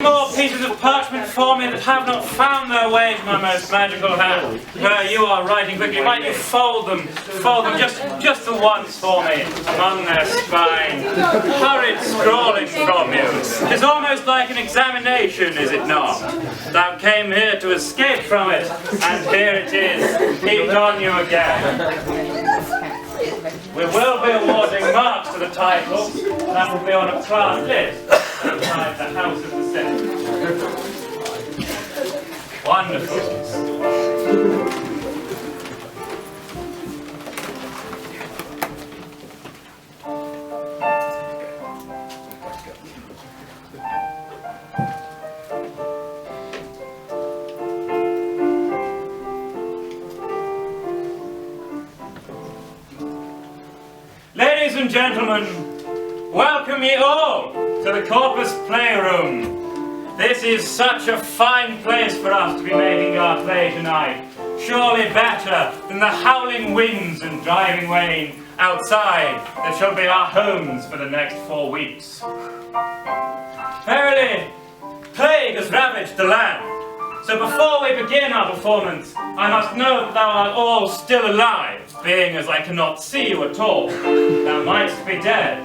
More pieces of parchment for me that have not found their way to my most magical hand. You are writing quickly. Might you fold them just the once for me, among their spine. Hurried scrawling from you. 'Tis almost like an examination, is it not? Thou came here to escape from it, and here it is, heaped on you again. We will be awarding marks to the titles. That will be on a class list outside the House of the Senate. Wonderful. Ladies and gentlemen, welcome ye all to the Corpus Playroom. This is such a fine place for us to be making our play tonight. Surely better than the howling winds and driving rain outside that shall be our homes for the next 4 weeks. Verily, plague has ravaged the land. So before we begin our performance, I must know that thou art all still alive, being as I cannot see you at all. Thou mightst be dead.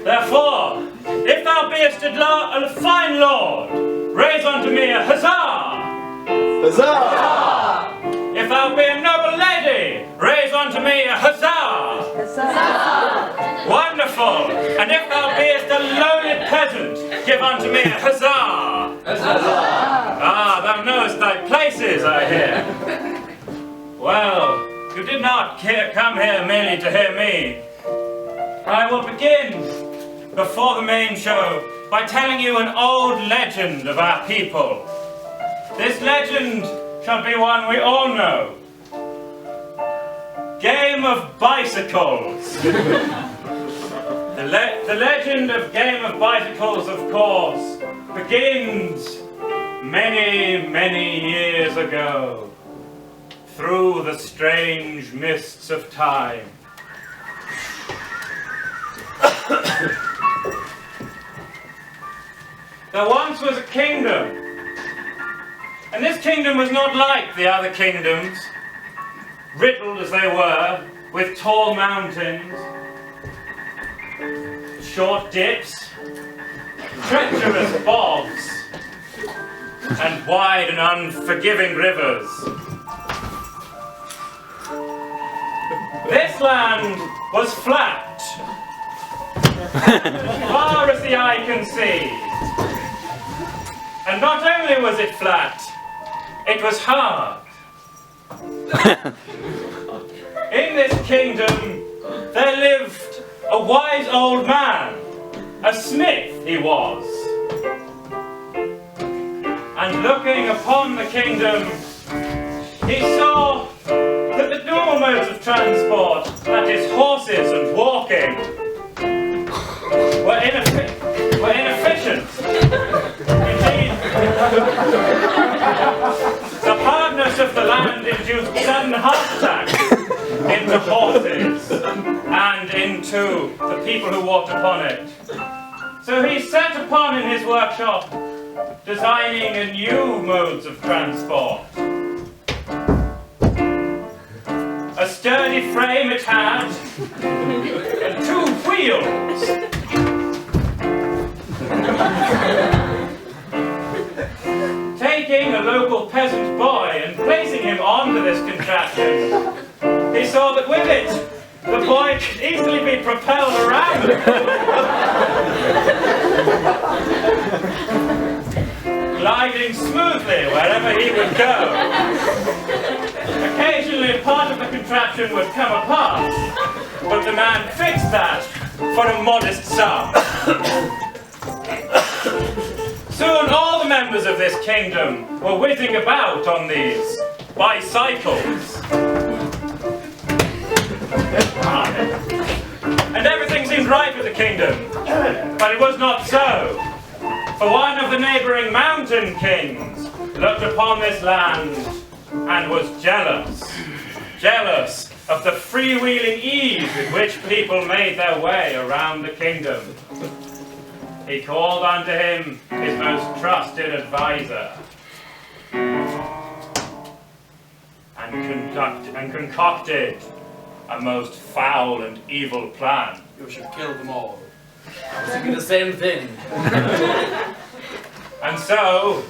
Therefore, if thou beest a fine lord, raise unto me a huzzah! Huzzah! If thou be a noble lady, raise unto me a huzzah! Huzzah! Wonderful! And if thou beest a lowly peasant, give unto me a huzzah! Huzzah! Ah, thou knowest thy places, I hear. Well, you did not come here merely to hear me. I will begin before the main show by telling you an old legend of our people. This legend shall be one we all know. Game of Bicycles. The legend of Game of Bicycles, of course, begins many, many years ago, through the strange mists of time. There once was a kingdom, and this kingdom was not like the other kingdoms, riddled as they were with tall mountains, short dips, treacherous bogs, and wide and unforgiving rivers. This land was flat, as far as the eye can see. And not only was it flat, it was hard. In this kingdom, there lived a wise old man, a smith he was. And looking upon the kingdom, he saw that the normal modes of transport, that is horses and walking, were inefficient. Indeed, the hardness of the land induced sudden heart attacks into horses and into the people who walked upon it. So he set upon in his workshop designing a new modes of transport. A sturdy frame it had, and 2 wheels. Taking a local peasant boy and placing him onto this contraption, he saw that with it, the boy could easily be propelled around gliding smoothly wherever he would go. Occasionally, part of the contraption would come apart, but the man fixed that for a modest sum. Soon all the members of this kingdom were whizzing about on these bicycles. And everything seemed right with the kingdom, but it was not so. For one of the neighbouring mountain kings looked upon this land and was jealous of the freewheeling ease with which people made their way around the kingdom. he called unto him his most trusted advisor, and concocted a most foul and evil plan. You should kill them all. I was thinking the same thing. And so,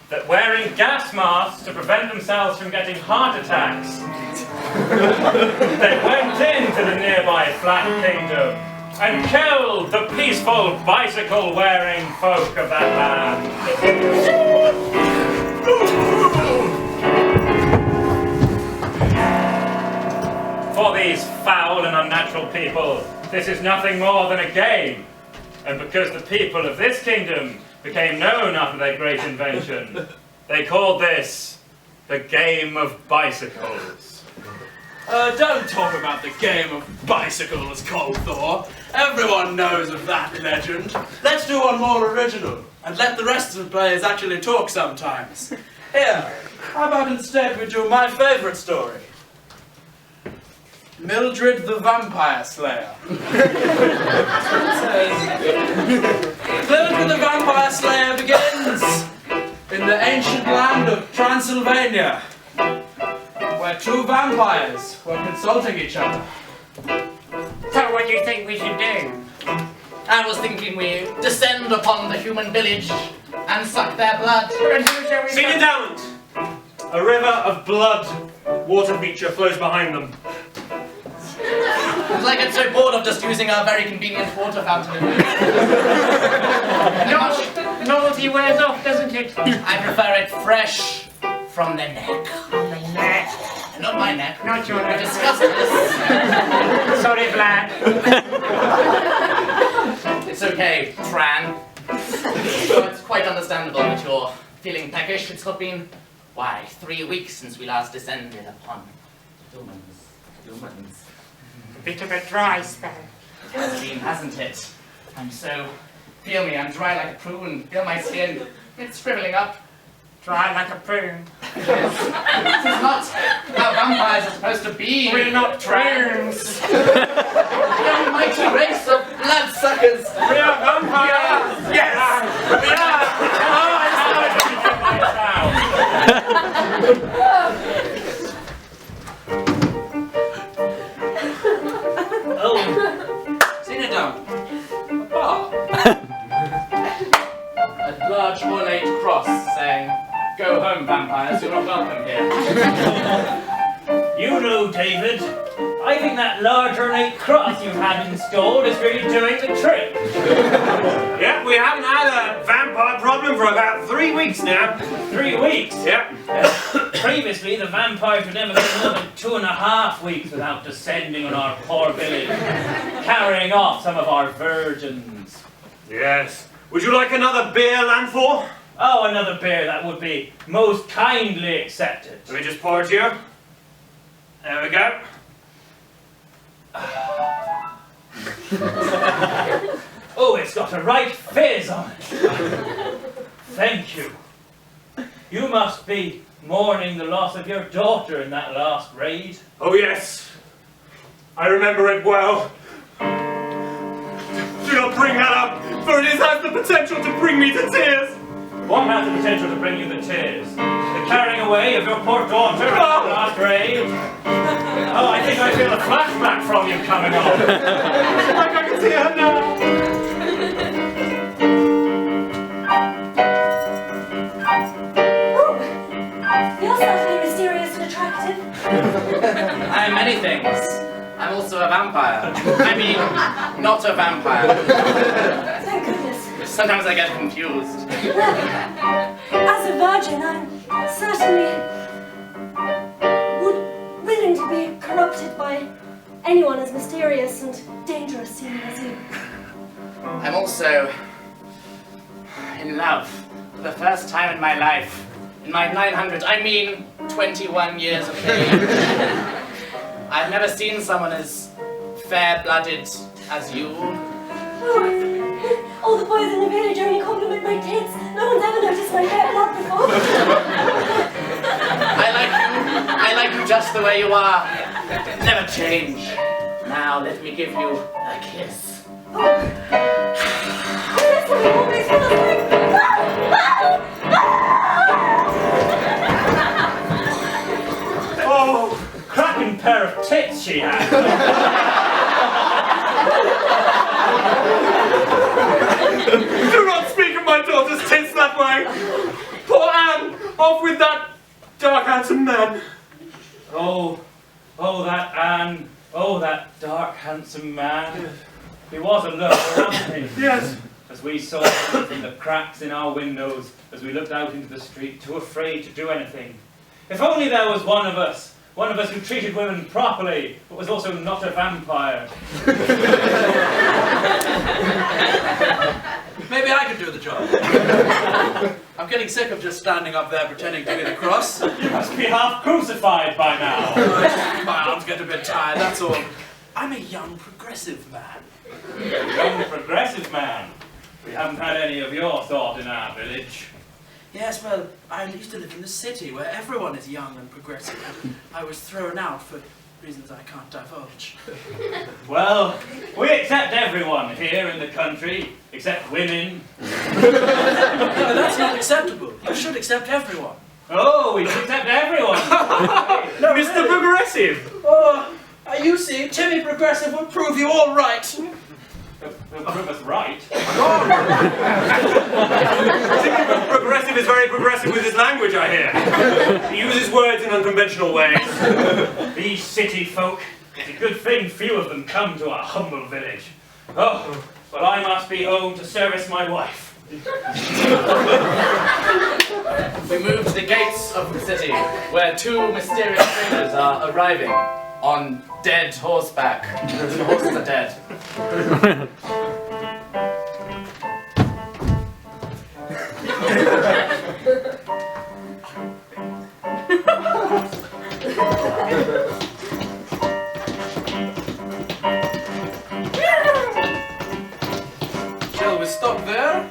that wearing gas masks to prevent themselves from getting heart attacks, they went into the nearby flat kingdom and killed the peaceful bicycle-wearing folk of that land. For these foul and unnatural people, this is nothing more than a game. And because the people of this kingdom became known after their great invention, they called this the game of bicycles. Don't talk about the game of bicycles, Cold Thor. Everyone knows of that legend. Let's do one more original, and let the rest of the players actually talk sometimes. Here, how about instead we do my favourite story? Mildred the Vampire Slayer. Mildred the Vampire Slayer begins in the ancient land of Transylvania, where two vampires were consulting each other. So what do you think we should do? I was thinking we descend upon the human village and suck their blood. Senior talent! A river of blood water feature flows behind them. Because I get so bored of just using our very convenient water fountain. Novelty wears off, doesn't it? I prefer it fresh from the neck. The neck. Not my neck. Not your We neck. discussed this. Sorry, Vlad. It's okay, Tran. So it's quite understandable that you're feeling peckish. It's not been, 3 weeks since we last descended upon humans. Bit of a dry spell. It has been, hasn't it? Feel me, I'm dry like a prune. Feel my skin. It's shriveling up. Dry like a prune. This is not how vampires are supposed to be. We're not prunes. We are a mighty race of bloodsuckers. We are vampires. Yes! We are. Oh, sit down. A bar. A large ornate cross saying, "Go home, vampires, you're not welcome here." You know, David, I think that large ornate cross you've had installed is really doing the trick. Yeah, we haven't had a vampire problem for about 3 weeks now. 3 weeks? Yep. Previously, the vampires would never go more than 2.5 weeks without descending on our poor village, carrying off some of our virgins. Yes. Would you like another beer, Lanfor? Oh, another beer, that would be most kindly accepted. Let me just pour it here. There we go. Oh, it's got a right fizz on it. Thank you. You must be mourning the loss of your daughter in that last raid. Oh yes. I remember it well. Do not bring that up, for it has the potential to bring me to tears. What has the potential to bring you the tears? The carrying away of your poor daughter in that last raid? Oh, I think I feel a flashback from you coming on. Like I can see her now. You're certainly mysterious and attractive. I am many things. I'm also a vampire. I mean, not a vampire. Thank goodness. Sometimes I get confused. As a virgin, I'm certainly willing to be corrupted by anyone as mysterious and dangerous seeming as you. I'm also in love for the first time in my life. In my 21 years of age. I've never seen someone as fair-blooded as you. Oh, all the boys in the village only compliment my tits. No one's ever noticed my hair blood before. I like you just the way you are. Never change. Now let me give you a kiss. Oh. Oh, cracking pair of tits she had. Do not speak of my daughter's tits that way! Poor Anne! Off with that dark, handsome man! Oh, that Anne. Oh, that dark, handsome man. He was alone, wasn't he? Yes. As we saw him from the cracks in our windows, as we looked out into the street, too afraid to do anything. If only there was one of us who treated women properly, but was also not a vampire. Maybe I could do the job. I'm getting sick of just standing up there pretending to be the cross. You must be half crucified by now. My arms get a bit tired, that's all. I'm a young progressive man. Young progressive man. We haven't had any of your sort in our village. Yes, well, I used to live in the city where everyone is young and progressive. I was thrown out for reasons I can't divulge. Well, we accept everyone here in the country, except women. No, that's not acceptable. You should accept everyone. Oh, we should accept everyone. No, Mr. Progressive! Oh, you see, Timmy Progressive will prove you all right. He'll prove us right. Progressive is very progressive with his language, I hear. He uses words in unconventional ways. These city folk, it's a good thing few of them come to our humble village. Oh, well, I must be home to service my wife. We move to the gates of the city, where two mysterious strangers are arriving on dead horseback. The horses are dead. Shall we stop there?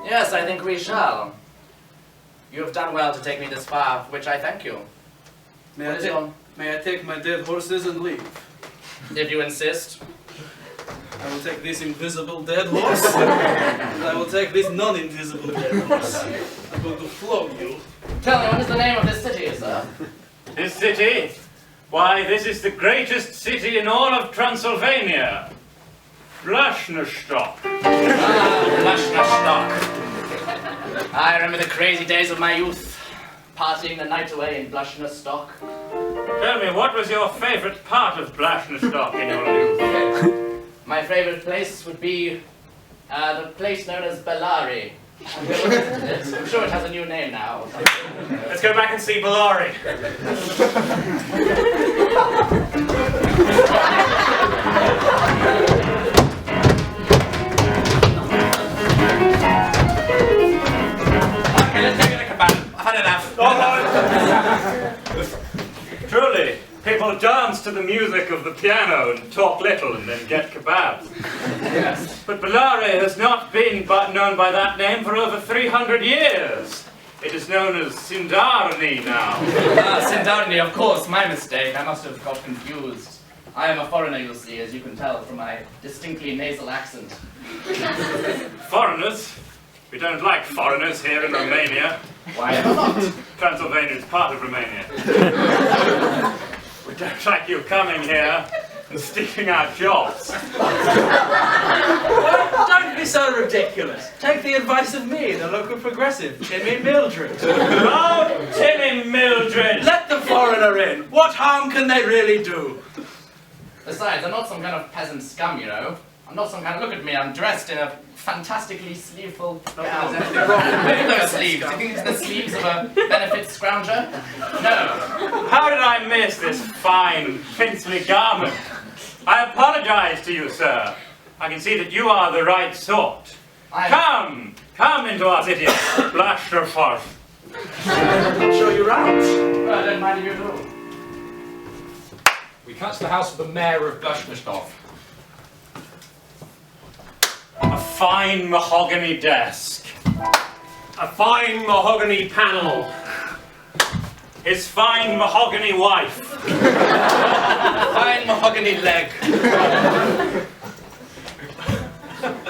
Yes, I think we shall. You have done well to take me this far, for which I thank you. May What is your... May I take my dead horses and leave? If you insist. I will take this invisible dead horse, and I will take this non-invisible dead horse. I'm going to flog you. Tell me, what is the name of this city, sir? This city? Why, this is the greatest city in all of Transylvania. Blushnerstock. Blushnerstock. I remember the crazy days of my youth, partying the night away in Blushnerstock. Tell me, what was your favourite part of Blushnerstock in your youth? My favourite place would be the place known as Bellari. I'm sure it has a new name now. Let's go back and see Bellari. Okay, let's take it a kebab. I've had enough. Truly, people dance to the music of the piano and talk little and then get kebabs. Yes. But Bellari has not been known by that name for over 300 years. It is known as Sindarni now. Sindarni, of course, my mistake. I must have got confused. I am a foreigner, you see, as you can tell from my distinctly nasal accent. Foreigners? We don't like foreigners here in Romania. Why ever not? Transylvania is part of Romania. We don't like you coming here and stealing our jobs. Don't be so ridiculous. Take the advice of me, the local progressive, Timmy Mildred. Oh, Timmy Mildred! Let the foreigner in. What harm can they really do? Besides, I'm not some kind of peasant scum, you know. I'm not some kind of... Look at me, I'm dressed in a fantastically sleeveful gown. There's anything wrong with Look me. at those sleeves. Do you think it's the sleeves of a benefit scrounger? No. How did I miss this fine, princely garment? I apologize to you, sir. I can see that you are the right sort. Come into our city, Blushnerstock. I'll show you round. Well, I don't mind if you do. We cut to the house of the mayor of Blushnerstock. A fine mahogany desk. A fine mahogany panel. His fine mahogany wife. Fine mahogany leg.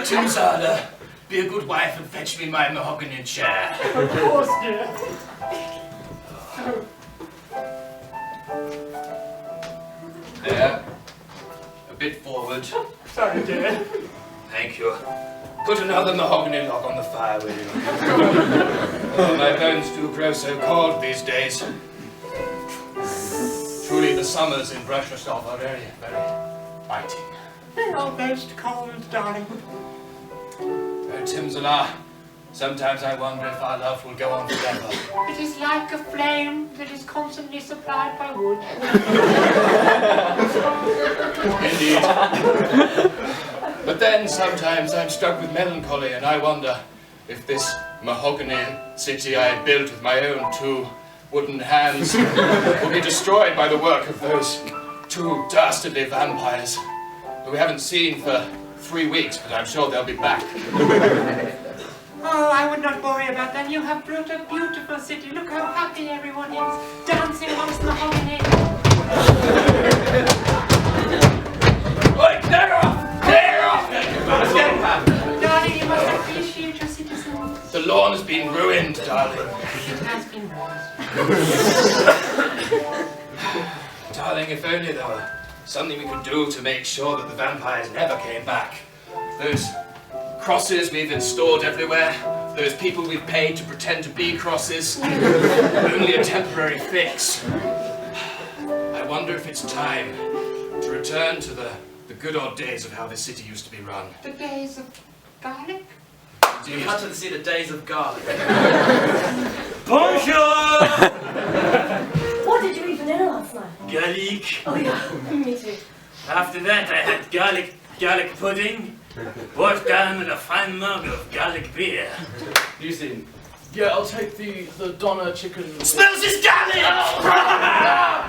Timsada, be a good wife and fetch me my mahogany chair. Of course, dear. There. A bit forward. Sorry, dear. Thank you. Put another mahogany log on the fire, will you? Oh, my bones do grow so cold these days. Truly, the summers in Brashov are very, very biting. They are most cold, darling. Oh, Timzala, sometimes I wonder if our love will go on forever. It is like a flame that is constantly supplied by wood. Indeed. But then sometimes I'm struck with melancholy and I wonder if this mahogany city I had built with my own 2 wooden hands will be destroyed by the work of those 2 dastardly vampires who we haven't seen for 3 weeks, but I'm sure they'll be back. Oh, I would not worry about them. You have built a beautiful city. Look how happy everyone is, dancing amongst the mahogany. Oi, clear off! Clear off! Darling, you must appreciate your citizens. The lawn has been ruined, darling. It has been ruined. Darling, if only there were something we could do to make sure that the vampires never came back. Those crosses we've installed everywhere, those people we've paid to pretend to be crosses, only a temporary fix. I wonder if it's time to return to the good old days of how this city used to be run. The days of garlic? Do you cut to see the days of garlic? Bonjour! What did you eat for dinner last night? Garlic. Oh yeah, me too. After that, I had garlic pudding, washed down with a fine mug of garlic beer. You seen? Yeah, I'll take the Donna chicken. Smells his garlic!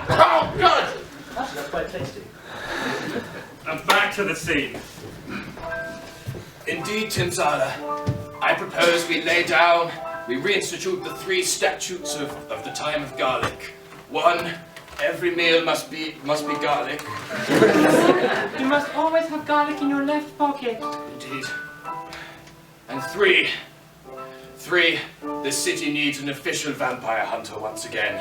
Oh, God! Actually, that's quite tasty. And back to the scene. Indeed, Timzala. I propose we reinstitute the 3 statutes of the time of garlic. 1, every meal must be garlic. You must always have garlic in your left pocket. Indeed. And 3, this city needs an official vampire hunter once again.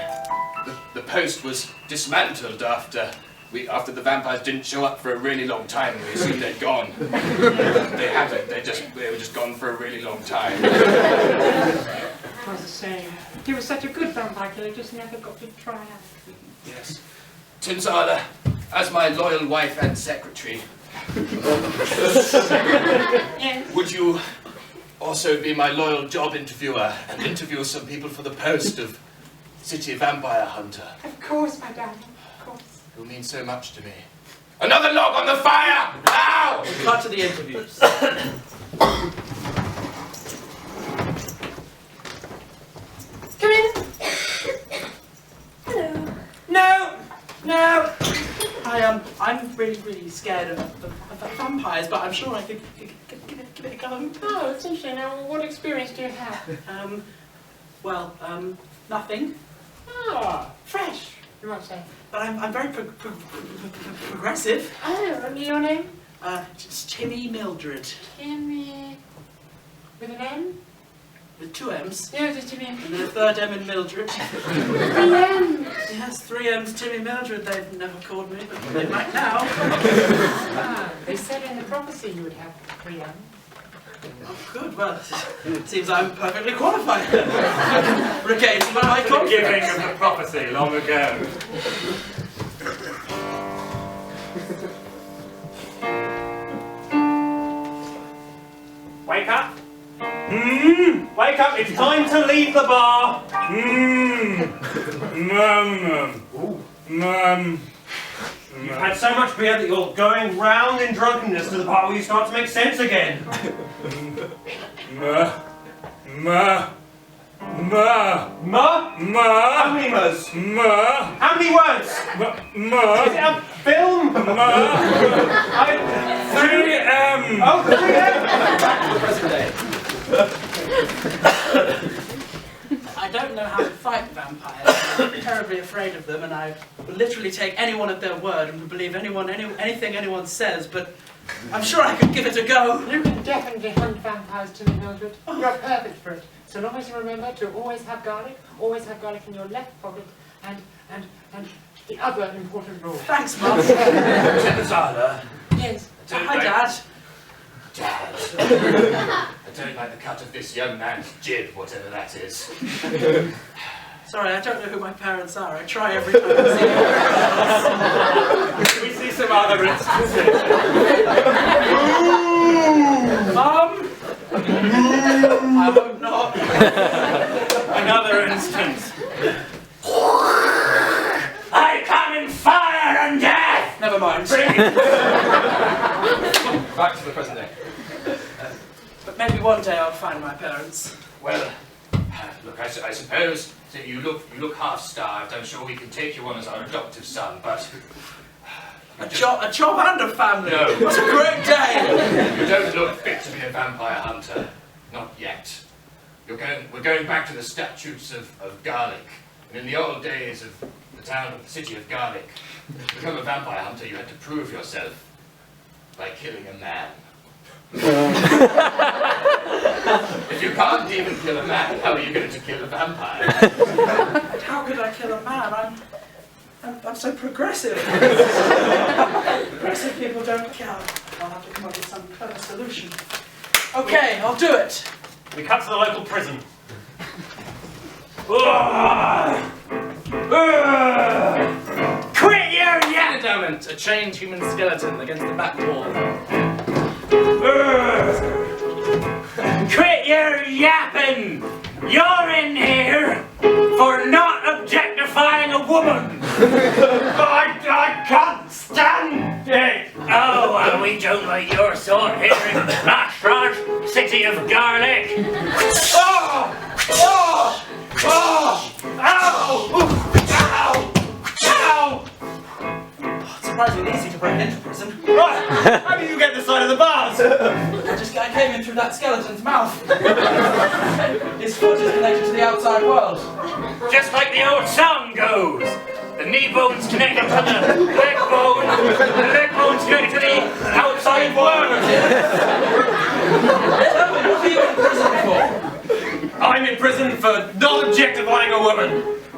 The post was dismantled after the vampires didn't show up for a really long time. We assumed they'd gone. They haven't. They were just gone for a really long time. It was a shame. He was such a good vampire killer, he just never got to try out. Yes. Timzala, as my loyal wife and secretary, Yes. would you also be my loyal job interviewer and interview some people for the post of City Vampire Hunter? Of course, my darling, of course. Who means so much to me. Another log on the fire! Now! Cut to the interviews. Come in. Hello. No! I'm really scared of vampires, but I'm sure I could give it a go. Oh, it's interesting. Now, what experience do you have? Nothing. Ah, fresh, you might say. But I'm very progressive. Oh, and your name? It's Timmy Mildred. Timmy. With an M? With 2 M's. Yeah, just Timmy. And then a 3rd M in Mildred. 3 M's. Yes, 3 M's Timmy Mildred. They've never called me, but they might now. Ah, they said in the prophecy you would have 3 M's. Oh, good. Well, it seems I'm perfectly qualified. Regained my The confidence. giving of the prophecy long ago. Wake up! Wake up! It's time to leave the bar! You've had so much beer that you're going round in drunkenness to the part where you start to make sense again. How many M's? How many words? Is it a film? 3M! Oh, 3M! I don't know how to fight vampires. I'm terribly afraid of them, and I would literally take anyone at their word and would believe anything anyone says, but I'm sure I could give it a go. You can definitely hunt vampires to me, Mildred. You're perfect for it. So long as you remember to always have garlic in your left pocket, and the other important rule. Thanks, Mum. Lieutenant Tyler. Yes. Hi, Dad. Dad. I don't like the cut of this young man's jib, whatever that is. Sorry, I don't know who my parents are. I try every time I see them. We see some other instances. Mum? I hope not. Another instance. I come in fire and death! Never mind. Back to the present day. But maybe one day I'll find my parents. Well, look, I suppose that you look half-starved. I'm sure we can take you on as our adoptive son, but... A job and a family. No. What a great day! You don't look fit to be a vampire hunter. Not yet. We're going back to the statutes of Garlic. And in the old days of the city of Garlic, to become a vampire hunter, you had to prove yourself by killing a man. If you can't even kill a man, how are you going to kill a vampire? How could I kill a man? I'm so progressive. Progressive people don't kill. I'll have to come up with some clever solution. Okay, I'll do it. We cut to the local prison. Quit your yap! Endowment, a chained human skeleton against the back wall. Quit your yapping! You're in here for not objectifying a woman! I can't stand it! Oh, well, we don't like your sort here in Rashford, city of garlic. Oh! Oh! Oh! Ow! Ow! Ow! It's surprisingly easy to break into prison. Right! How did you get this side of the bars? I came in through that skeleton's mouth. His foot is connected to the outside world. Just like the old song goes. The knee bone's connected to the leg bone. The leg bone's connected to the outside world. Tell me, what are you in prison for? I'm in prison for not objectifying a woman.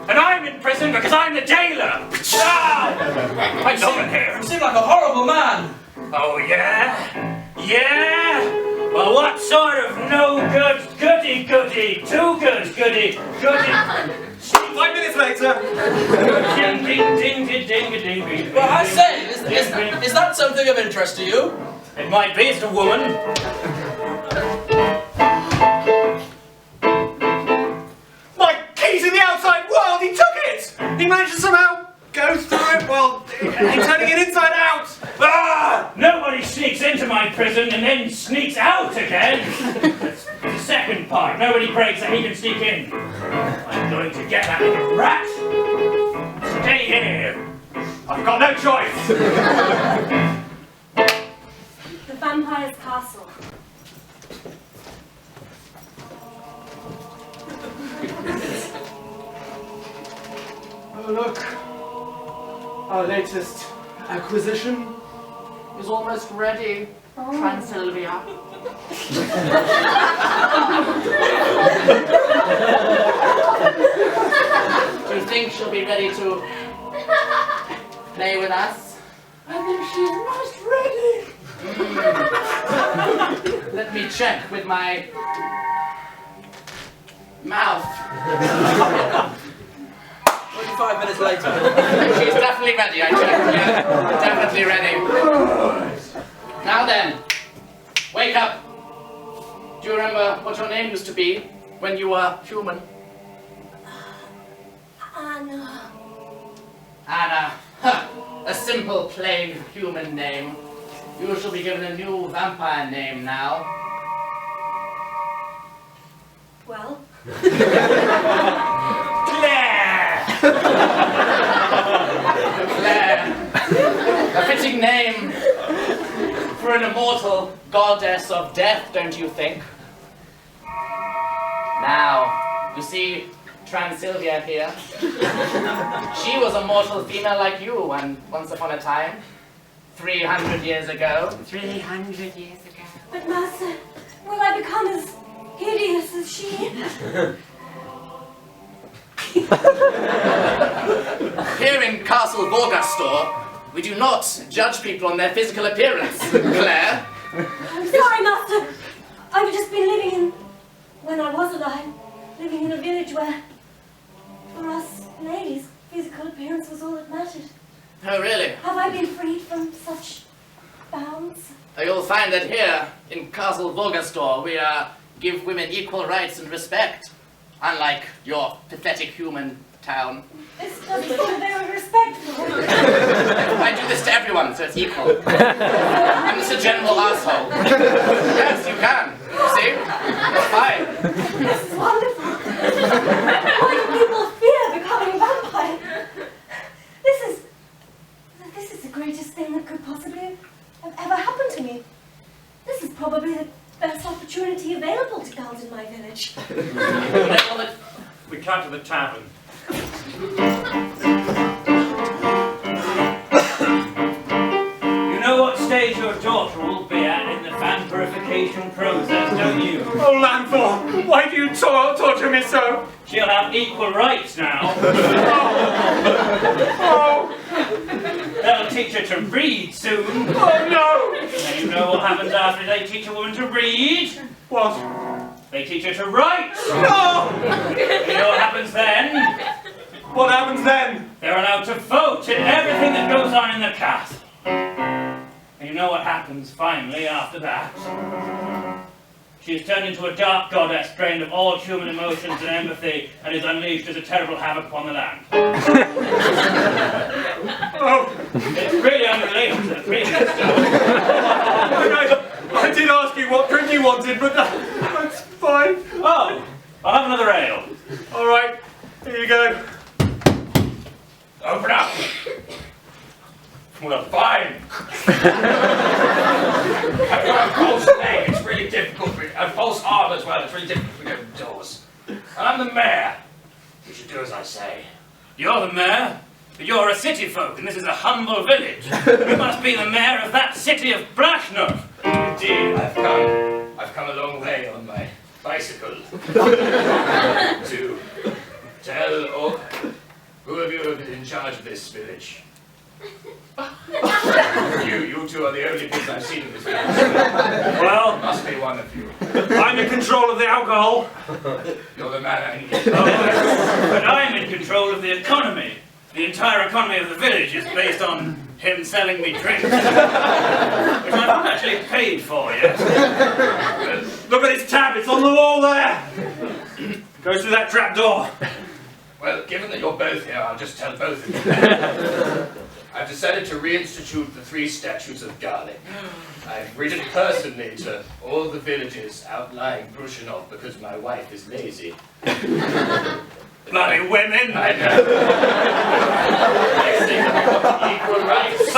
And I'm in prison because I'm the jailer. Ah! I'm not in here. You seem like a horrible man. Oh, yeah? Yeah? Well, what sort of no good goody-goody, too good goody-goody... 5 minutes later. Ding, ding, ding, ding, ding, ding, ding. Well, I say, is that something of interest to you? It might be, it's a woman. My keys in the outside world, he took it! He managed to somehow go through it while turning it inside out. Ah! Nobody sneaks into my prison and then sneaks out again. That's the second part. Nobody breaks so he can sneak in. I'm going to get that little rat. Stay here. I've got no choice. The vampire's castle. Oh, look. Our latest acquisition Is almost ready, Transylvia. Do you think she'll be ready to play with us? I think she's most ready. Let me check with my mouth. 45 minutes later. She's definitely ready, I checked. Yeah, definitely ready. Now then, wake up. Do you remember what your name used to be when you were human? Anna. Anna. Huh. A simple, plain human name. You shall be given a new vampire name now. Well? Claire! Claire. A fitting name for an immortal goddess of death, don't you think? Now, you see Transylvia here? She was a mortal female like you once upon a time. 300 years ago. 300 years ago. But Master, will I become as hideous as she? Here in Castle Vorgastor, we do not judge people on their physical appearance, Claire. I'm sorry, Master. I've just been living in, when I was alive, living in a village where, for us ladies, physical appearance was all that mattered. Oh, really? Have I been freed from such bounds? You'll find that here in Castle Vorgastor, we give women equal rights and respect, unlike your pathetic human town. This doesn't seem very respectful. I do this to everyone, so it's equal. I'm just a general asshole. Yes, you can. See? It's fine. This is wonderful. Why do people fear becoming a vampire? This is the greatest thing that could possibly have ever happened to me. This is probably the best opportunity available to girls in my village. We come to the tavern. You know what stage your daughter will be at in the vampirification process, don't you? Oh, Lanthor, why do you torture me so? She'll have equal rights now. Oh, They'll teach her to read soon. oh no! And you know what happens after they teach a woman to read? What? They teach her to write. No! You know what happens then? What happens then? They're allowed to vote in everything that goes on in the castle. And you know what happens finally after that? She is turned into a dark goddess drained of all human emotions and empathy and is unleashed as a terrible havoc upon the land. Oh, It's really unrelated to the previous stuff. I did ask you what drink you wanted, but that's fine. Oh, I'll have another ale. All right, here you go. Open up! Well, fine. I've got a false leg, it's really difficult. A false arm as well, it's really difficult to get indoors. And I'm the mayor. You should do as I say. You're the mayor, but you're a city folk, and this is a humble village. You must be the mayor of that city of Brashnov. Indeed, I've come a long way on my bicycle to tell all. Who of you have been in charge of this village? You two are the only people I've seen in this village. Well, Must be one of you. I'm in control of the alcohol. You're the man I need. But I'm in control of the economy. The entire economy of the village is based on him selling me drinks. Which I haven't actually paid for yet. Look at his tab, it's on the wall there. Goes through that trap door. Well, given that you're both here, I'll just tell both of you. I've decided to reinstitute the 3 statutes of garlic. I've written personally to all the villages outlying Brushinov because my wife is lazy. Bloody women! I know. Next thing they'll become equal rights.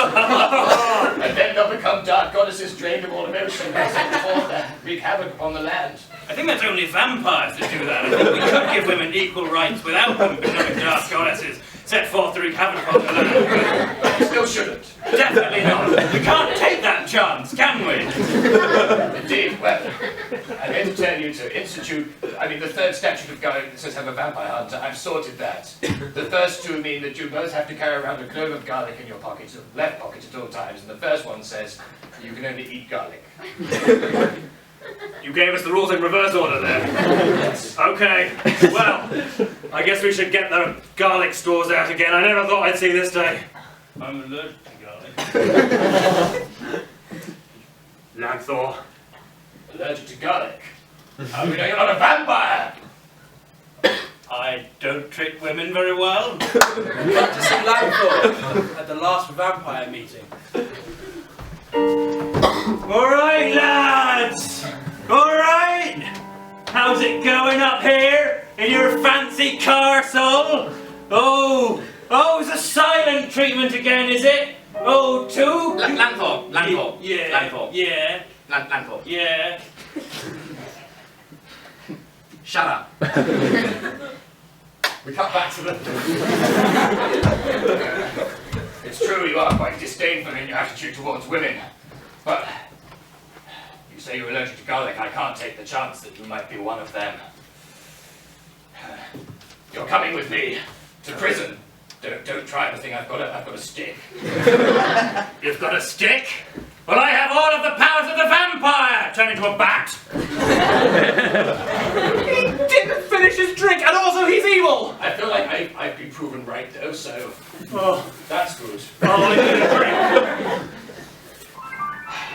And then they'll become dark goddesses drained of all emotion and sent forth to wreak havoc upon the land. I think that's only vampires that do that. I think we could give women equal rights without them becoming dark goddesses, set forth to wreak havoc upon the land. But you still shouldn't. Definitely not. We can't take that chance, can we? Indeed, well, I'm here to tell you to institute, the 3rd statute of garlic that says have a vampire hunter, I've sorted that. The first 2 mean that you both have to carry around a clove of garlic in your pocket, left pocket at all times, and the first one says you can only eat garlic. You gave us the rules in reverse order there. Okay, well, I guess we should get the garlic stores out again. I never thought I'd see this day. I'm allergic to garlic. Lanthor. Allergic to garlic? How do we know you're not a vampire? I don't treat women very well. Got to see Lanthor at the last vampire meeting. Alright, lads! Alright! How's it going up here in your fancy castle? Oh, it's a silent treatment again, is it? Oh, 2? Lanthor. Yeah. Lanthor. Yeah. Lanthor. Yeah. Shut up. We cut back to the... It's true you are quite disdainful in your attitude towards women, but you say you're allergic to garlic. I can't take the chance that you might be one of them. You're coming with me to prison. Don't try the thing. I've got a stick. You've got a stick? Well, I have all of the powers of the vampire! Turn into a bat! He didn't finish his drink, and also he's evil! I feel like I've been proven right, though, so Oh, that's good. Oh, you need a drink!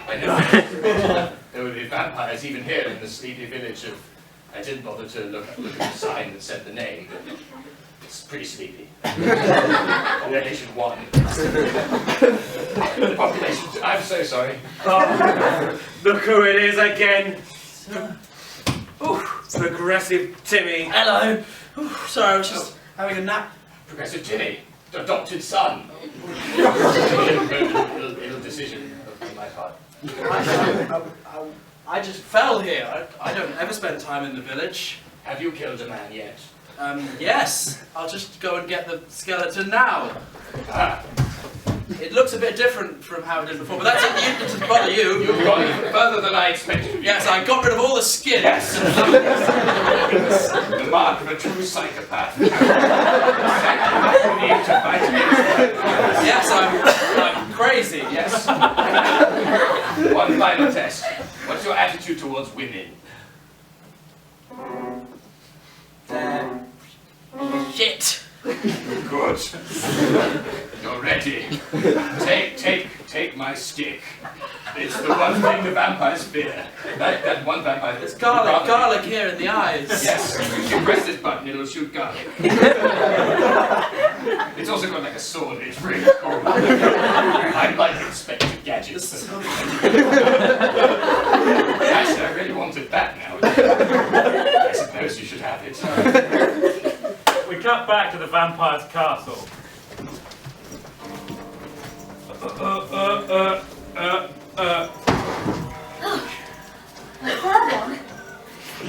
I know there would be vampires even here in the sleepy village of... I didn't bother to look at the sign that said the name, but it's pretty sleepy. Population 1. Population 2. I'm so sorry. oh, look who it is again. Ooh, progressive Timmy. Hello. Ooh, sorry, I was just having a nap. Progressive Timmy, adopted son. Ill decision on my part. I just fell here. I don't ever spend time in the village. Have you killed a man yet? Yes. I'll just go and get the skeleton now. Ah, It looks a bit different from how it did before, but that's it. It doesn't bother you. you've gone even further than I expected. Yes, I got rid of all the skin. Yes. The mark of a true psychopath. Yes, I'm crazy. Yes. One final test. What's your attitude towards women? Shit. Good. You're ready. Take my stick. It's the one thing the vampires fear. That one vampire. There's garlic here in the eyes. Yes. If you press this button, it'll shoot garlic. It's also got like a sword. It's really cool. I'm like Inspector Gadget. Actually, I really wanted that now. I suppose you should have it. We cut back to the vampire's castle.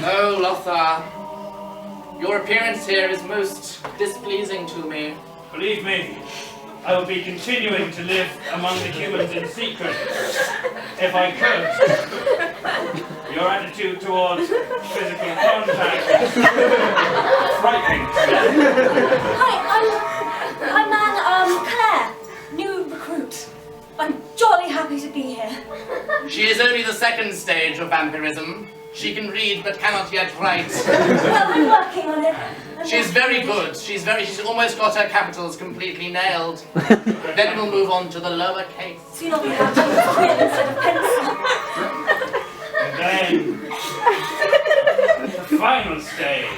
No, Lothar. Your appearance here is most displeasing to me. Believe me, I will be continuing to live among the humans in secret, if I could. Your attitude towards physical contact is frightening to me. Hi, I'm Claire, new recruit. I'm jolly happy to be here. She is only the second stage of vampirism. She can read but cannot yet write. Well, I'm working on it. She's very good. She's almost got her capitals completely nailed. Then we'll move on to the lower case. So you'll be able to use quill instead of pencil. And then, the final stage.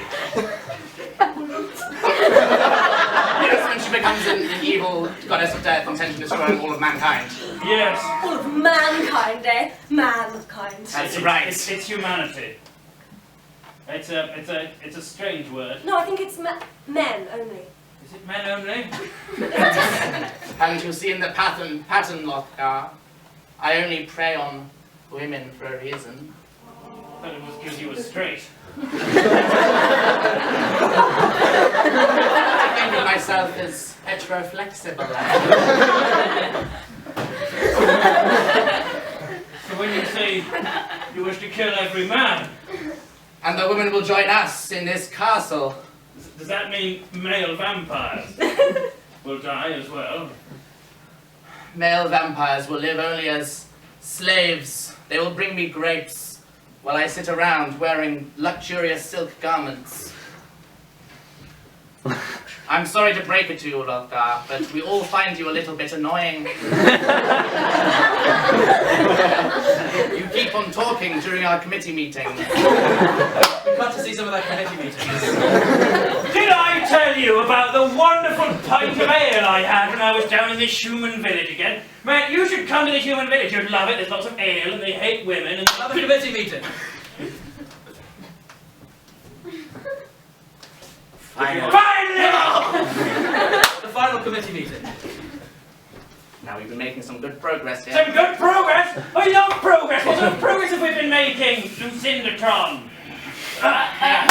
Yes, when she becomes an evil goddess of death intent on destroying all of mankind. Yes, All of mankind, eh? Mankind. That's right. It's humanity. It's a strange word. No, I think it's men only. Is it men only? Haven't you seen the pattern, Lothar? I only prey on women for a reason. But it was because you were straight. I think of myself as heteroflexible. So when you say you wish to kill every man, And the women will join us in this castle. does that mean male vampires will die as well? Male vampires will live only as slaves. They will bring me grapes while I sit around wearing luxurious silk garments. I'm sorry to break it to you, Lothar, but we all find you a little bit annoying. You keep on talking during our committee meetings. We've got to see some of that committee meetings. Did I tell you about the wonderful pint of ale I had when I was down in this human village again? Man, you should come to the human village. You'd love it. There's lots of ale and they hate women and... Another committee meeting. Finally! The final committee meeting. Now we've been making some good progress here. Some good progress? I love progress! What sort of progress have we been making, Lucindatron? Back.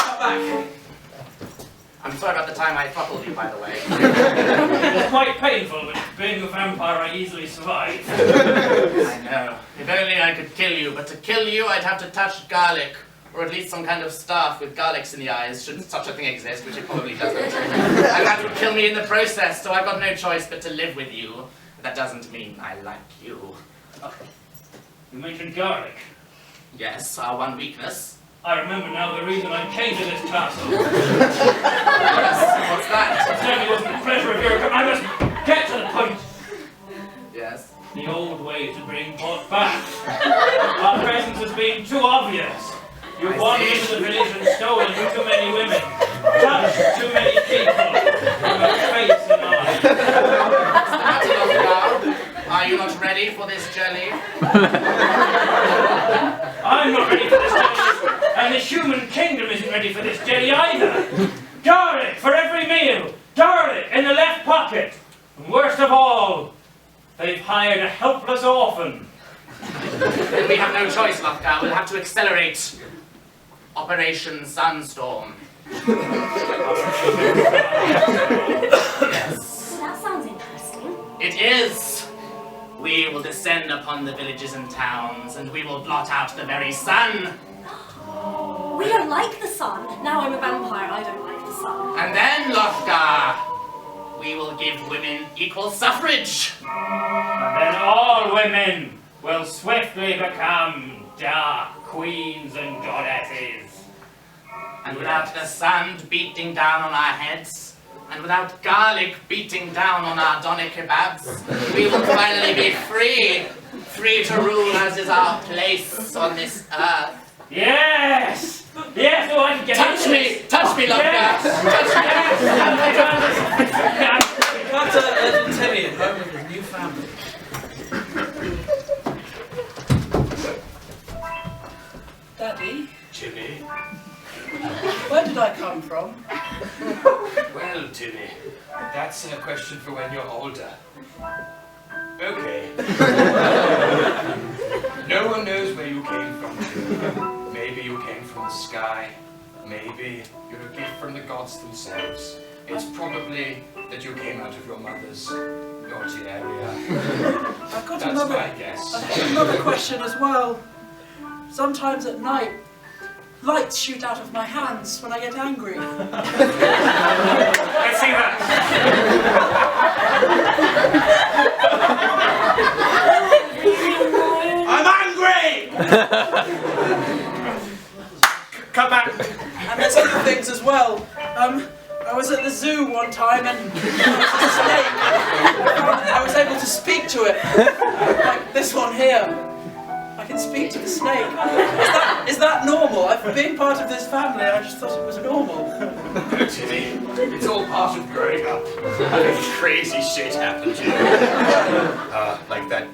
I'm sorry about the time I throttled you, by the way. It's quite painful, but being a vampire, I easily survive. I know. If only I could kill you, but to kill you, I'd have to touch garlic. Or at least some kind of staff with garlics in the eyes, should such a thing exist, which it probably doesn't. And that would kill me in the process, so I've got no choice but to live with you. But that doesn't mean I like you. You mentioned garlic. Yes, our one weakness. I remember now the reason I came to this castle. Yes, what's that? It certainly wasn't the pleasure of your coming. I must get to the point. Yes? The old ways are being brought back. Our presence has been too obvious. You've wandered into the village and stolen too many women, touched too many people, from a face and eye. Are you not ready for this journey? I'm not ready for this journey, and the human kingdom isn't ready for this journey either. Garlic for every meal, garlic in the left pocket, and worst of all, they've hired a helpless orphan. Then we have no choice, Lockdown. We'll have to accelerate Operation Sunstorm. Yes. That sounds interesting. It is. We will descend upon the villages and towns, and we will blot out the very sun. We don't like the sun. Now I'm a vampire, I don't like the sun. And then, Lothgar, we will give women equal suffrage. And then all women will swiftly become dark queens and goddesses. And without the sand beating down on our heads, and without garlic beating down on our doner kebabs, we will finally be free. Free to rule as is our place on this earth. Yes! Yes, oh, I can get Touch me! Touch me, Lothgar! Yes! We got a little Timmy at home with his new family. Daddy, Timmy? where did I come from? Well, Timmy, that's a question for when you're older. Okay. No one knows where you came from, Timmy. Maybe you came from the sky. Maybe you're a gift from the gods themselves. It's probably that you came out of your mother's naughty area. I've got That's my guess. I've got another question as well. Sometimes at night, lights shoot out of my hands when I get angry. Let's see that. I'm angry! Come back. And there's other things as well. I was at the zoo one time and there was a snake. I was able to speak to it. Like this one here. I can speak to the snake. Is that normal? Being part of this family, I just thought it was normal. No, Timmy, it's all part of growing up. Having crazy shit happen to you. Like that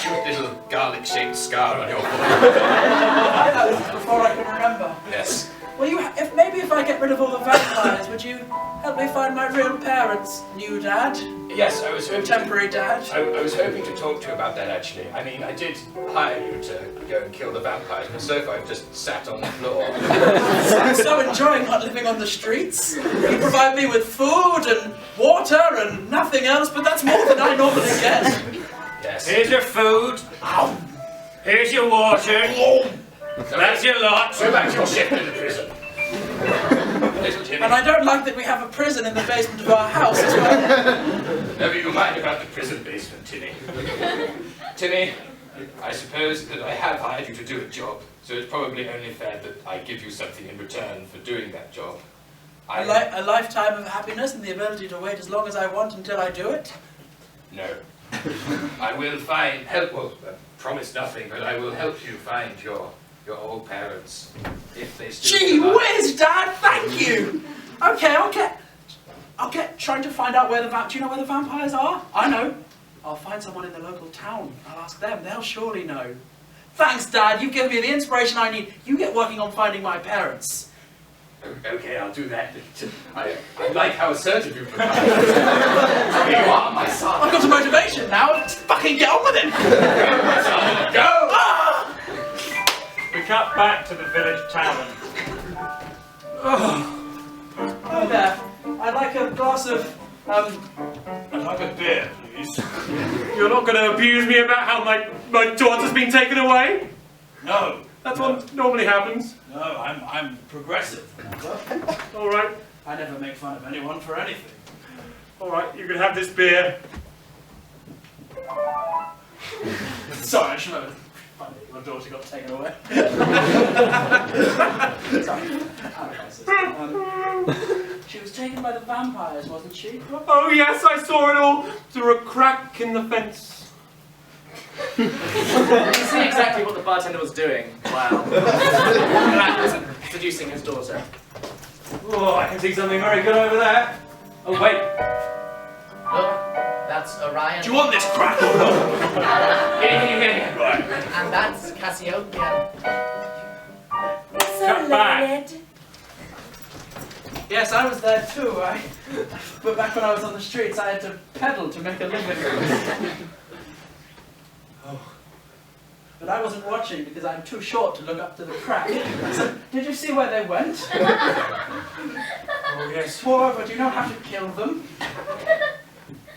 cute little garlic-shaped scar on your forehead. That was before I could remember. Yes. Well, maybe if I get rid of all the vampires, would you help me find my real parents? New dad? Yes, I was hoping Temporary dad? I was hoping to talk to you about that, actually. I mean, I did hire you to go and kill the vampires, but so far I've just sat on the floor. I'm so enjoying not living on the streets. You provide me with food and water and nothing else, but that's more than I normally get. Yes. Here's your food. Here's your water. That's your lot. Go back to your shift in the prison. Little Timmy. And I don't like that we have a prison in the basement of our house as well. Never you mind about the prison basement, Timmy. Timmy, I suppose that I have hired you to do a job, so it's probably only fair that I give you something in return for doing that job. A lifetime of happiness and the ability to wait as long as I want until I do it? No. I will promise nothing, but I will help you find your old parents, if they still Gee survive. whiz, Dad, thank you! Okay, I'll get trying to find out where do you know where the vampires are? I know. I'll find someone in the local town. I'll ask them, they'll surely know. Thanks, Dad, you've given me the inspiration I need. You get working on finding my parents. Okay, I'll do that. I like how assertive you've become. You are my son. I've got a motivation now, let's fucking get on with it! Go! Ah! We cut back to the village tavern. Oh, Hi there. I'd like a glass of, I'd like a beer, please. You're not going to abuse me about how my daughter's been taken away? No. That's what normally happens. No, I'm progressive. All right. I never make fun of anyone for anything. All right, you can have this beer. Sorry, I should have. Funny, your daughter got taken away. She was taken by the vampires, wasn't she? Oh yes, I saw it all through a crack in the fence. You see exactly what the bartender was doing while Matt was seducing his daughter. Oh, I can see something very good over there. Oh wait. Look, that's Orion. Do you want this crack or not? Yeah. Right. And that's Cassiopeia. So Come back. learned. yes, I was there too. But back when I was on the streets, I had to peddle to make a living. But I wasn't watching because I'm too short to look up to the crack. So, did you see where they went? Oh yes. Moreover, do you know how to kill them?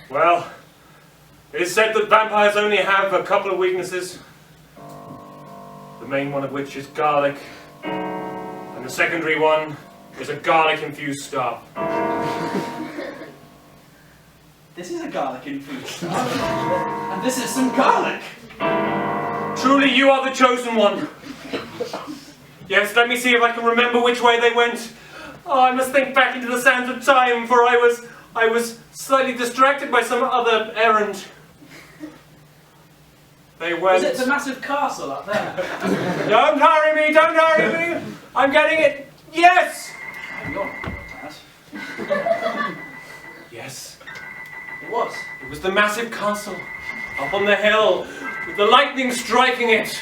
Well, it's said that vampires only have a couple of weaknesses. The main one of which is garlic. And the secondary one is a garlic-infused staff. This is a garlic-infused stuff. And this is some garlic. Truly, you are the chosen one. Yes, let me see if I can remember which way they went. Oh, I must think back into the sands of time, for I was slightly distracted by some other errand. They went... Is it the massive castle up there? Don't hurry me, don't hurry me! I'm getting it! Yes! You're that. Yes, It was. it was the massive castle, up on the hill, with the lightning striking it.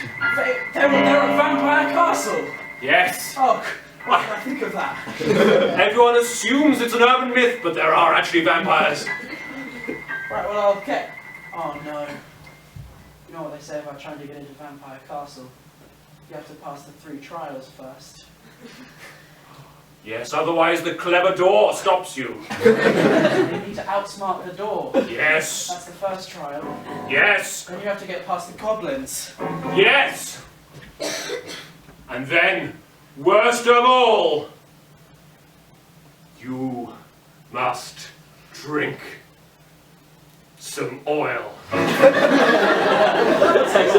They're a vampire castle. Yes. Oh, what did I think of that? Everyone assumes it's an urban myth, but there are actually vampires. Right, well, okay. Oh no. You know what they say about trying to get into Vampire Castle? You have to pass the 3 trials first. Yes, otherwise the clever door stops you. You need to outsmart the door. Yes. That's the first trial. Yes. Then you have to get past the goblins. Yes. And then, worst of all, you must drink some oil. That's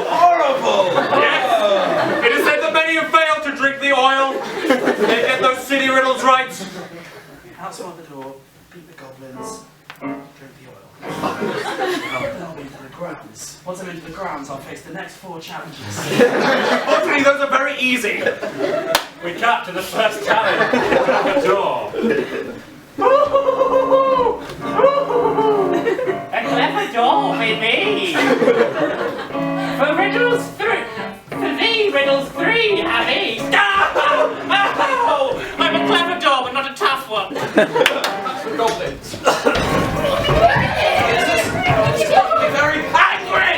horrible! Yes! It is said that many have failed to drink the oil. They get those city riddles right. Outsmart the door, beat the goblins, drink the oil. Then I'll be into the grounds. Once I'm into the grounds, I'll face the next 4 challenges. Fortunately, those are very easy. We cut to the first challenge. The door. A clever door, baby! For riddles 3, Abby! Oh! I'm a clever door, but not a tough one. That's for goblins. It's making me very angry!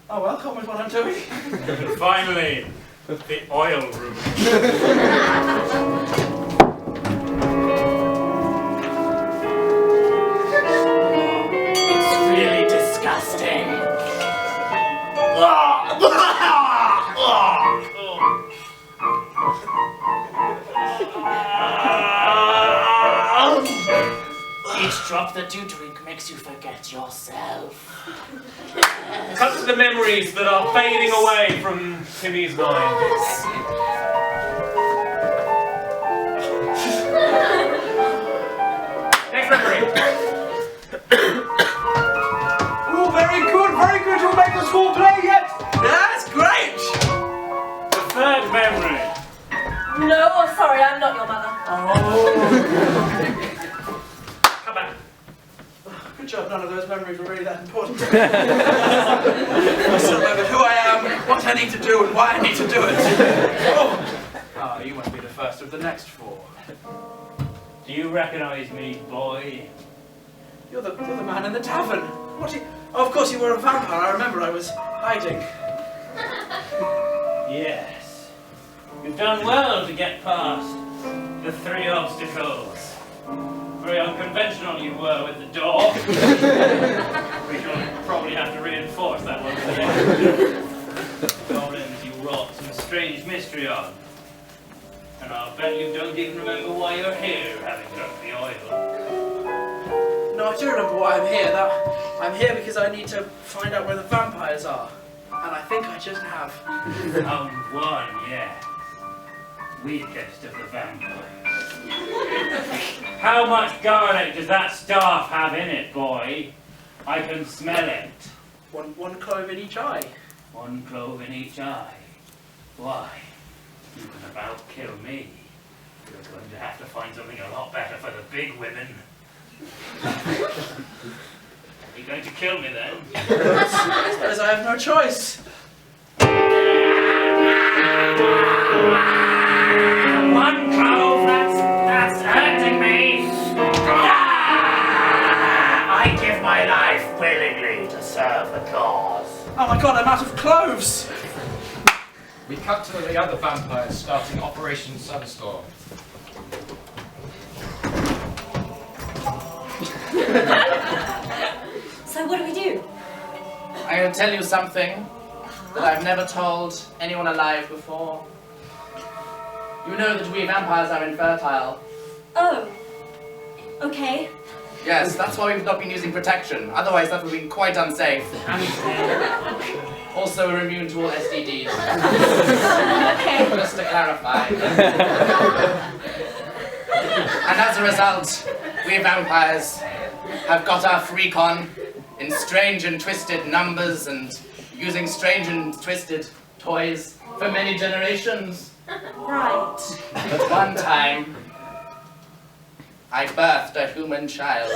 Oh well, can't with what I'm doing. And finally, the oil room. It's really disgusting. Each drop that you drink makes you forget yourself. Cut to the memories that are fading away from Timmy's mind. Next memory. Oh, very good, very good. You'll make the school play yet? That's great! The third memory. No, oh, sorry, I'm not your mother. Come back. Good job, none of those memories were really that important. I still remember who I am, what I need to do, and why I need to do it. Oh, you must be the first of the next 4. Do you recognize me, boy? You're the man in the tavern. What? Oh, of course you were a vampire. I remember I was hiding. Yes. You've done well to get past the 3 obstacles. Very unconventional you were with the door. We shall probably have to reinforce that one with the end. Goblins you wrought some strange mystery on. And I'll bet you don't even remember why you're here, having drunk the oil. No, I do remember why I'm here. I'm here because I need to find out where the vampires are. And I think I just have. Found one, yes. Weakest of the vampires. How much garlic does that staff have in it, boy? I can smell it. One clove in each eye. 1 clove in each eye. Why? You can about kill me. You're going to have to find something a lot better for the big women. Are you going to kill me then? I suppose I have no choice. 1 clove, that's hurting me. I give my life willingly to serve the cause. Oh my god, I'm out of cloves! We cut to the other vampires starting Operation Sunstorm. So what do we do? I'm going to tell you something that I've never told anyone alive before. You know that we vampires are infertile. Oh. Okay. Yes, that's why we've not been using protection. Otherwise, that would have been quite unsafe. Also, we're immune to all STDs. Okay. Just to clarify. And as a result, we vampires have got our freecon in strange and twisted numbers and using strange and twisted toys for many generations. Right. But one time, I birthed a human child.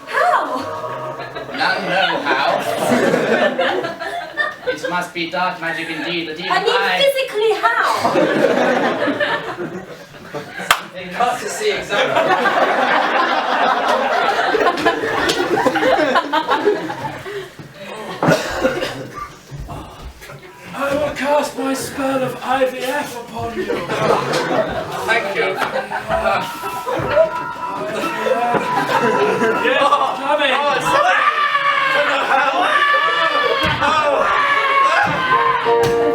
How? None know how. It must be dark magic indeed that even I mean, physically how? Something Hard to see exactly. I will cast my spell of IVF upon you. Thank you. Yes, coming!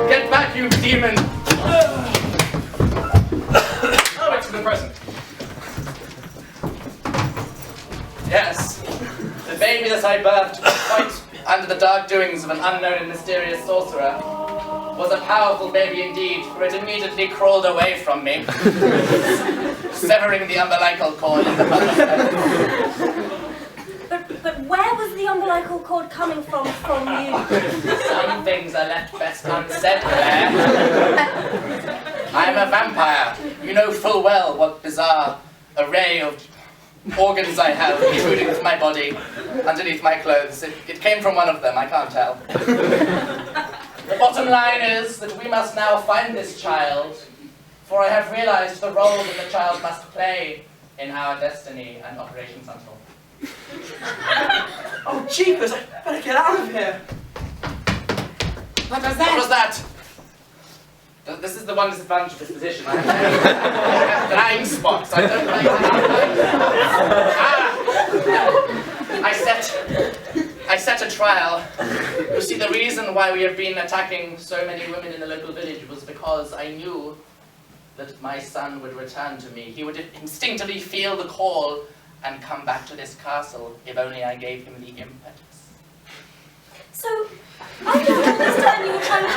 Get back, you demon! Back to the present. Yes, the baby that I birthed, quite under the dark doings of an unknown and mysterious sorcerer, was a powerful baby indeed, for it immediately crawled away from me, severing the umbilical cord in the public. But where was the umbilical cord coming from you? Some things are left best unsaid, Claire. I am a vampire. You know full well what bizarre array of organs I have intruding into my body, underneath my clothes. It came from one of them, I can't tell. The bottom line is that we must now find this child, for I have realized the role that the child must play in our destiny and Operation Sunstorm. Oh, jeepers, I better get out of here. What was that? This is the one disadvantage of this position. I have blind spots. I don't like I set a trial. You see, the reason why we have been attacking so many women in the local village was because I knew that my son would return to me. He would instinctively feel the call and come back to this castle if only I gave him the impetus. So, I don't understand you were trying to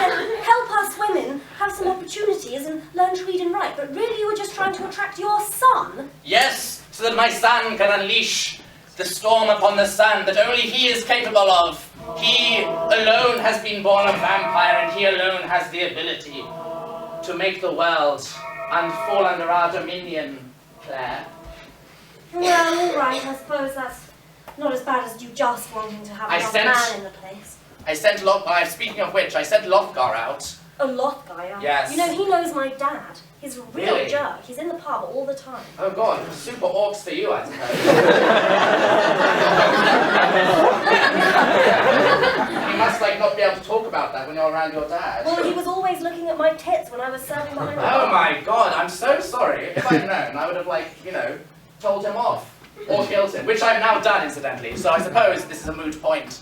help us women have some opportunities and learn to read and write, but really you were just trying to attract your son? Yes, so that my son can unleash the storm upon the sun that only he is capable of. He alone has been born a vampire, and he alone has the ability to make the world and fall under our dominion, Claire. Well, all right, I suppose that's not as bad as you just wanting to have another man in the place. I sent speaking of which, I sent Lothgar out. Oh, Lothgar, Yes. You know, he knows my dad. He's a real Really? jerk. He's in the pub all the time. Oh God, super orcs for you, I suppose. You must like not be able to talk about that when you're around your dad. Well, he was always looking at my tits when I was serving behind the Oh bar. my God, I'm so sorry. If I'd known, I would have told him off. Or killed him, which I've now done incidentally, so I suppose this is a moot point.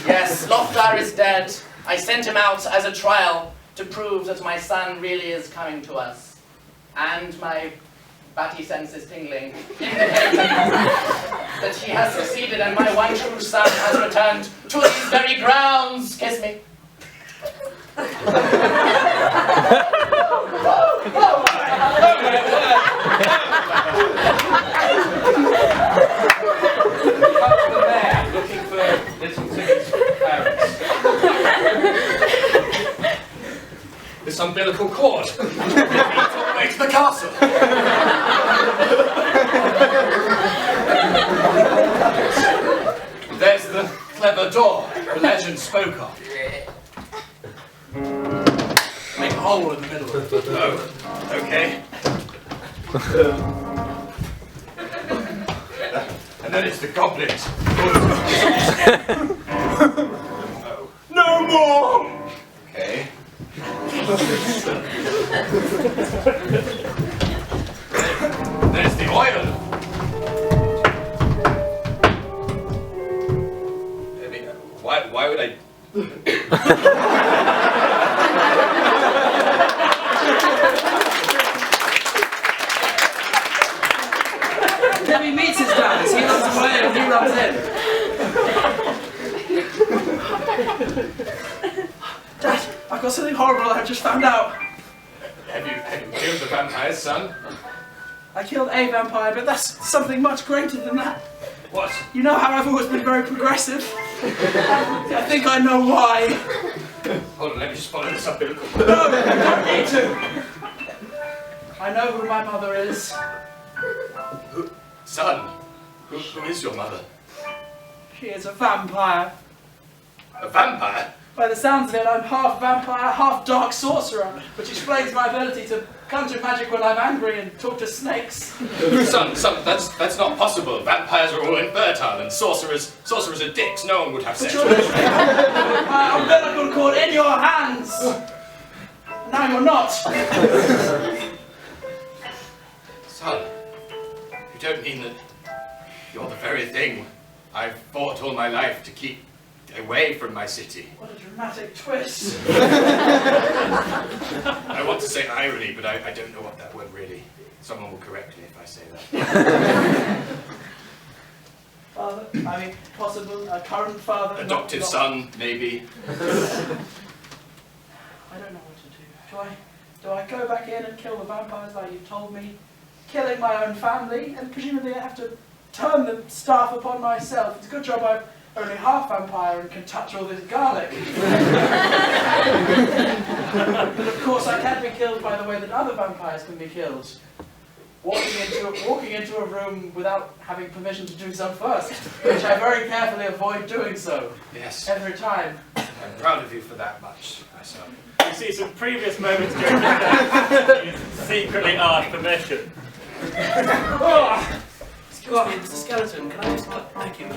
Yes, Loftar is dead. I sent him out as a trial to prove that my son really is coming to us. And my batty sense is tingling, indicating that he has succeeded and my one true son has returned to these very grounds. Kiss me. Looking for little Timmy's parents. This umbilical cord. It leads all the way to the castle. There's the clever door the legend spoke of. Make a hole in the middle. Oh, okay. And then it's the goblins. No more! Okay. There's the oil. I mean, why would I... Timmy meets his dad. He runs away and he runs in. Dad, I've got something horrible I've just found out. Have you killed the vampire's son? I killed a vampire, but that's something much greater than that. What? You know how I've always been very progressive? I think I know why. Hold on, let me just follow this umbilical. No, you don't need to. I know who my mother is. Son, who is your mother? She is a vampire. A vampire? By the sounds of it, I'm half vampire, half dark sorcerer, which explains my ability to conjure magic when I'm angry and talk to snakes. Son, that's not possible. Vampires are all infertile and sorcerers are dicks. No one would have sex But with you're them. my umbilical cord in your hands! Now you're not. Son, you don't mean that you're the very thing I've fought all my life to keep away from my city. What a dramatic twist. I want to say irony, but I don't know what that word really... Someone will correct me if I say that. Father, I mean, possible, a current father. Adoptive son, maybe. I don't know what to do. Do I go back in and kill the vampires like you told me? Killing my own family, and presumably I have to turn the staff upon myself. It's a good job I'm only half vampire and can touch all this garlic. But of course I can't be killed by the way that other vampires can be killed. Walking into a room without having permission to do so first, which I very carefully avoid doing so. Yes. Every time. I'm proud of you for that much, my son. You see some previous moments during the day, you secretly asked permission. Excuse me, it's a skeleton. Can I just thank you?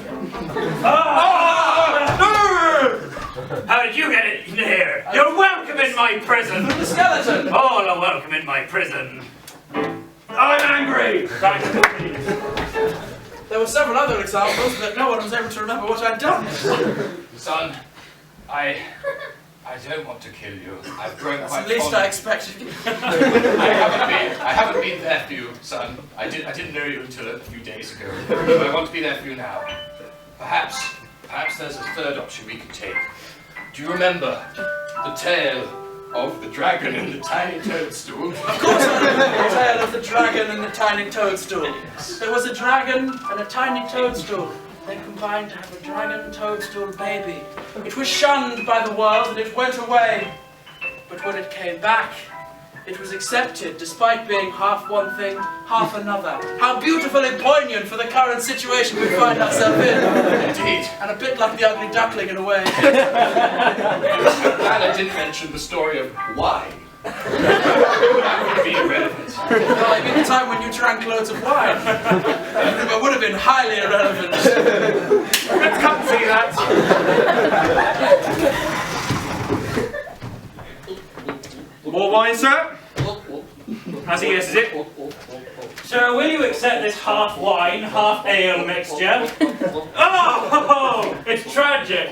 How did you get in here? You're welcome in my prison. The skeleton! All are welcome in my prison. I'm angry. Back to the police. There were several other examples, but no one was able to remember what I'd done. Son, I don't want to kill you. I've grown That's quite the least fond I of- expected. I haven't been there for you, son. I didn't know you until a few days ago. But I want to be there for you now. Perhaps there's a third option we could take. Do you remember the tale of the dragon and the tiny toadstool? Of course I remember the tale of the dragon and the tiny toadstool. There was a dragon and a tiny toadstool. They combined to have a dragon toadstool baby. It was shunned by the world and it went away. But when it came back, it was accepted despite being half one thing, half another. How beautifully poignant for the current situation we find ourselves in. Indeed. And a bit like the ugly duckling in a way. I'm glad I didn't mention the story of wine. That would have been irrelevant. Oh, I mean the time when you drank loads of wine. It would have been highly irrelevant. Let's come and see that. More wine, sir? As he guesses it. Sir, will you accept this half wine, half ale mixture? Oh, it's tragic.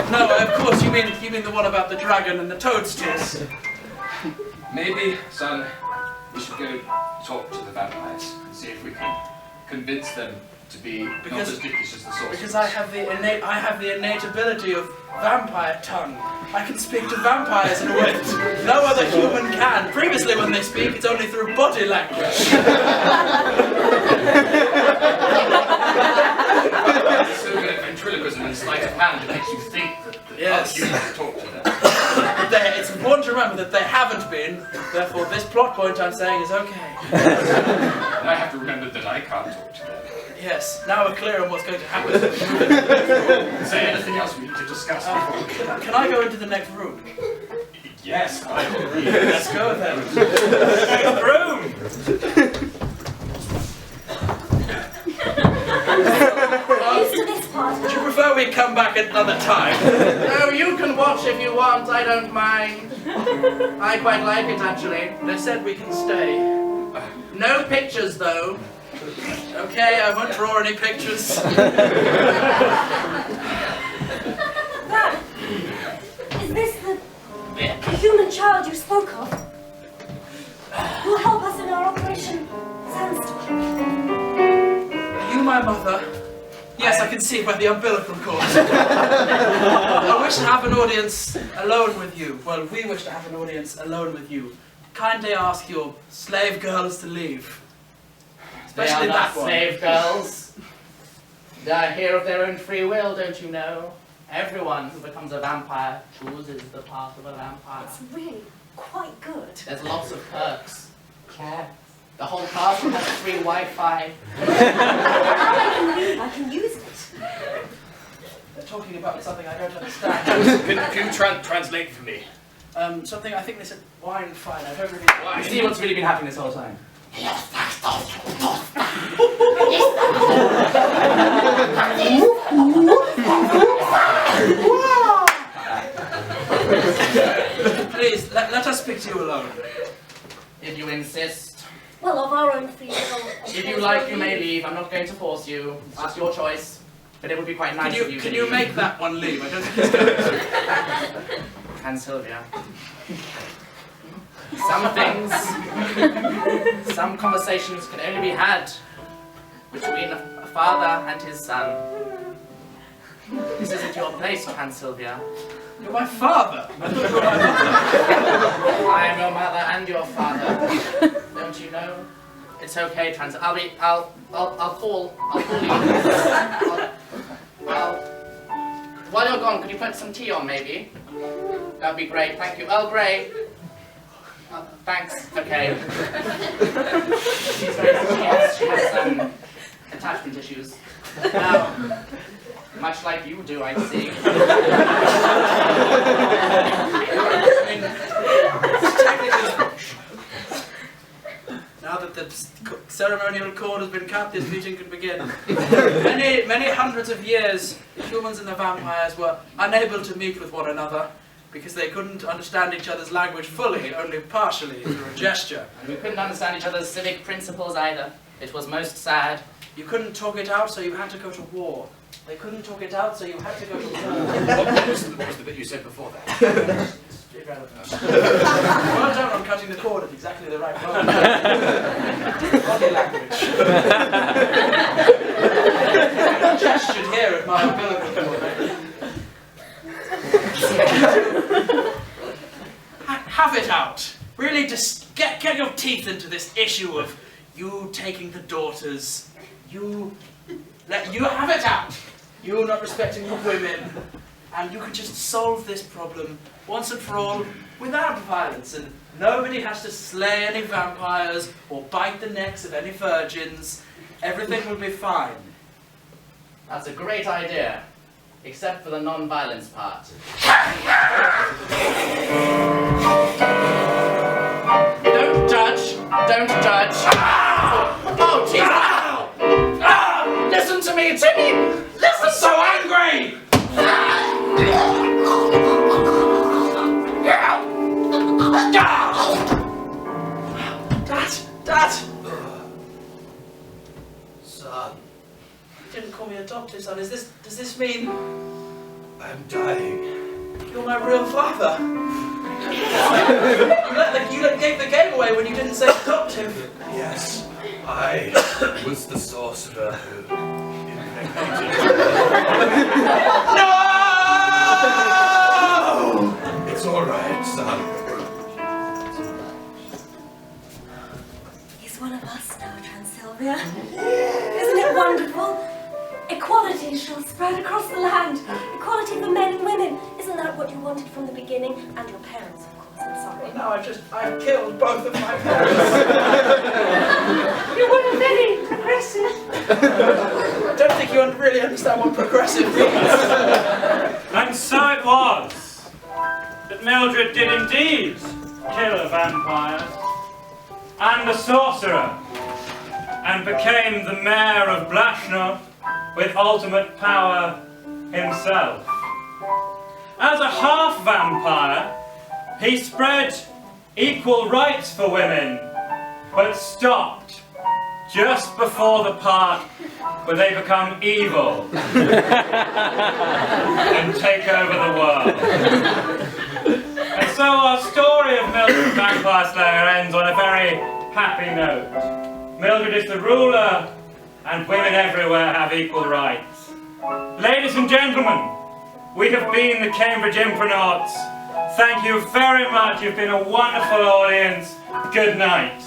No, of course, you mean the one about the dragon and the toadstools. Maybe, son, we should go talk to the vampires and see if we can convince them to be not as dickish as the sorcerers. Because I have the innate ability of vampire tongue. I can speak to vampires in a way that no other human can. Previously, when they speak, it's only through body language. So good at ventriloquism and sleight of hand, it makes you think that Yes. other humans talk to them. It's important to remember that they haven't been. Therefore, this plot point I'm saying is okay. And I have to remember that I can't talk to them. Yes. Now we're clear on what's going to happen. Is there anything else we need to discuss before we go? Can I go into the next room? Yes, I agree. Let's go then. Next room. Used to this part. Would you prefer we come back another time? No, you can watch if you want, I don't mind. I quite like it, actually. They said we can stay. No pictures, though. Okay, I won't draw any pictures. That, is this the human child you spoke of? Who will help us in our Operation Sandstorm? Are you my mother? Yes, I can see by the umbilical cord. I wish to have an audience alone with you. Well, we wish to have an audience alone with you. Kindly ask your slave girls to leave. Especially they are that not one. slave girls. They are here of their own free will, don't you know? Everyone who becomes a vampire chooses the path of a vampire. It's really quite good. There's lots of perks. Cats. The whole castle has free Wi-Fi. I can use it. They're talking about something I don't understand. Can you translate for me? Something I think they said wine fine. I don't really. You see what's really been happening this whole time? Please, let us speak to you alone. If you insist. Well, of our own free will. If you like, you may leave. I'm not going to force you. It's just your choice. But it would be quite nice of you to Can you leave. make that one leave? I don't think it's going to. And Sylvia. Some things, some conversations can only be had between a father and his son. This isn't your place, Aunt Sylvia. You're my father. I am your mother and your father. Don't you know? It's okay, Trans. I'll fall. While you're gone, could you put some tea on, maybe? That'd be great. Thank you. Earl Grey. Thanks. Okay. She has some attachment issues. Now, much like you do, I see. Now that the ceremonial cord has been cut, this meeting can begin. Many hundreds of years, the humans and the vampires were unable to meet with one another because they couldn't understand each other's language fully, only partially, through a gesture. And we couldn't understand each other's civic principles either. It was most sad. You couldn't talk it out, so you had to go to war. They couldn't talk it out, so you had to go to war. What was the bit you said before that? Irrelevant. Well done on cutting the cord at exactly the right moment. Body language. Gestured here at my umbilical cord. Have it out. Really, just get your teeth into this issue of you taking the daughters. You have it out. You not respecting the women. And you can just solve this problem once and for all without violence. And nobody has to slay any vampires or bite the necks of any virgins. Everything will be fine. That's a great idea. Except for the non-violence part. Don't judge. Don't judge. Oh, Jesus. Listen to me, Timmy. Listen. I'm so angry! Dad! Son, You didn't call me adopted son. Does this mean I'm dying. you're my real father? you gave the game away when you didn't say adoptive. Yes, I was the sorcerer who impregnated. No! It's all right, son. He's one of us now, Transylvia. Isn't it wonderful? Equality shall spread across the land. Equality for men and women. Isn't that what you wanted from the beginning? And your parents, of course. I'm sorry. Now I've killed both of my parents. You were very progressive. I don't think you really understand what progressive means. And so it was that Mildred did indeed kill a vampire and a sorcerer, and became the mayor of Blashnov with ultimate power himself. As a half-vampire, he spread equal rights for women, but stopped just before the part where they become evil and take over the world. And so our story of Mildred the Vampire Slayer ends on a very happy note. Mildred is the ruler, and women everywhere have equal rights. Ladies and gentlemen, we have been the Cambridge Impronauts. Thank you very much. You've been a wonderful audience. Good night.